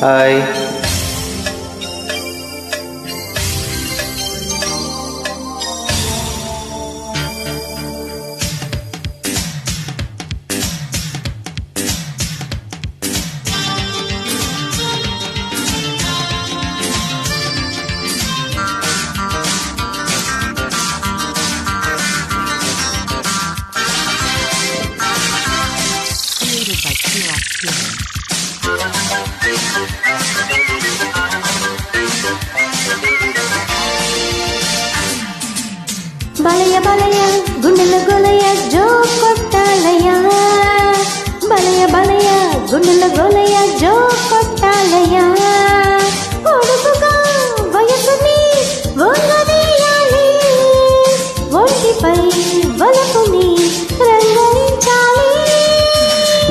Hi. Created by Q-Rock Healing. బలయ బలయ గుండెల గొలయ జో కొట్టాలయ బలయ బలయ గుండెల గొలయ జో కొట్టాలయ కొడుకుగా వయసుని వంగవేయాలి ఒంటిపై వలపుని రంగరించాలి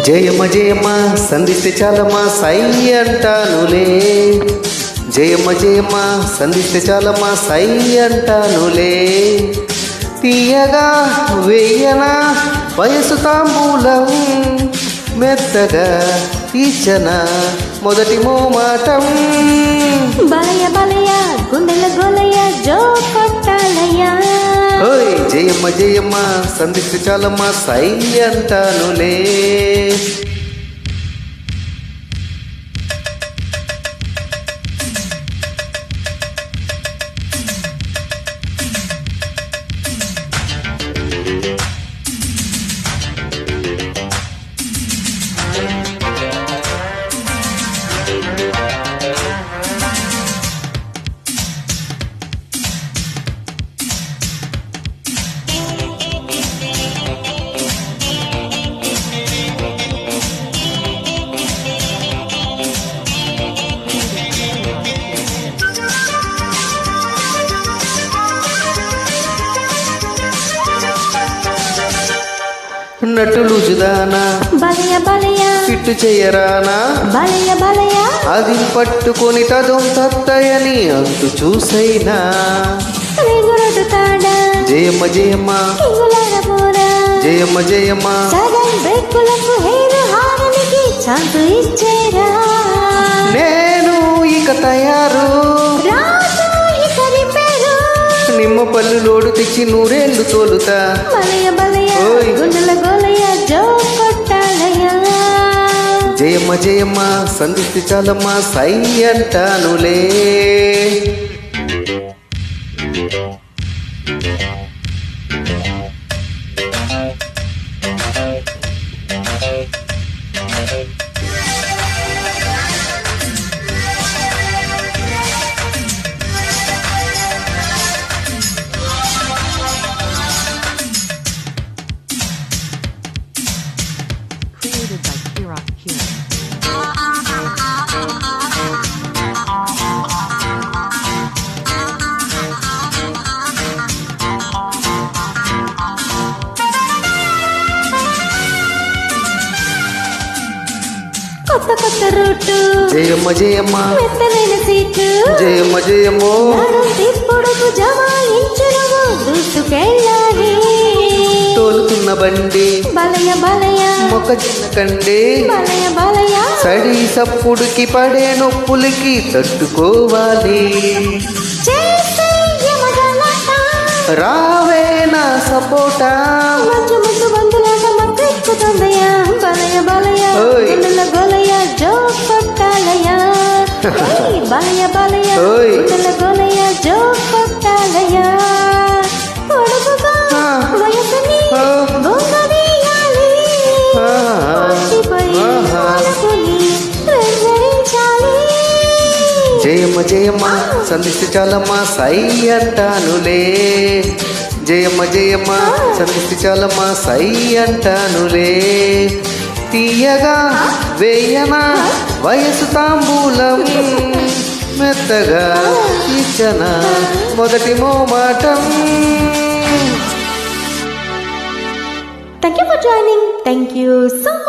జయమ్మ జయమ్మ సంధిస్తే చాలమ్మా సై అంటానులే. జయమ్మ జయమ్మ సంధిస్తే చాలమ్మా సై అంటానులే. తీయగా వేయనా వయసు తాంబూలం మెత్తగా తీర్చన మొదటి మోమాటం. బలయ బలయ గుండెల గొలయ జో కొట్టాలయ ఓయ్ జయమ్మ జయమ్మ సంధిస్తే చాలమ్మా సై అంటానులే. నటులు జుదానా బలయ బలయ ఫిట్టు చేయరానా బలయ బలయ అది పట్టుకొని తదం తత్తయని అంతు చూసైనా. రేగురడు తాడ జయమ్మ జయమ్మ ఇంగులార పోరా జయమ్మ జయమ్మ సడన్ బ్రేకులకు హేరు హారనికి ఛాన్స్ ఇచ్చేరా నేను ఇక తయారు. రాజు ఇక రిపేరు నిమ్మ పళ్ళు లోడు తెచ్చి నూరేళ్ళు తోలుతా. బలయ బలయ ఓయ్. గుండెల గొలయ జో కొట్టాలయ జయమ్మ జయమ్మ సంధిస్తే చాలమ్మా సై అంటానులే. Created by Q-Rock Healing. కొత్త కొత్త రూటు జయమ్మ జయమ్మ మెత్తలైన సీటు జయమ్మ జయమ్మో నడు తిప్పుడుకు జమాయించును దూసుకెళ్ళాలి తోలుతున్న బండి బలయ బలయ మొక్కజొన్న కండి బలయ బలయ సడి సప్పుడుకి పడే నొప్పులకి తట్టుకోవాలి. చేసే యమగలాట రావే నా సపోటా మంచు ముద్దు బందులాట మత్తెక్కుతుందయ్యా బలయ బలయ ఓయ్. గుండెల గొలయ జో కొట్టాలయ ఏయ్, బలయ బలయ ఓయ్. గుండెల గొలయ జో కొట్టాలయ పొడుగుగా ఆ. వయసుని ఆ. గొంగదీయాలి ఒంటిపై ఆహా. వలపుని రంగరించాలి జయమ్మ జయమ్మ సంధిస్తే చాలమ్మా సై అంటానులే. జయమ్మ జయమ్మ సంధిస్తే చాలమ్మా సై అంటానులే. తీయగా వేయనా వయసు తాంబూలం మెత్తగా ఇచ్చన మొదటి మోమాటం. Thank you for joining. Thank you so much.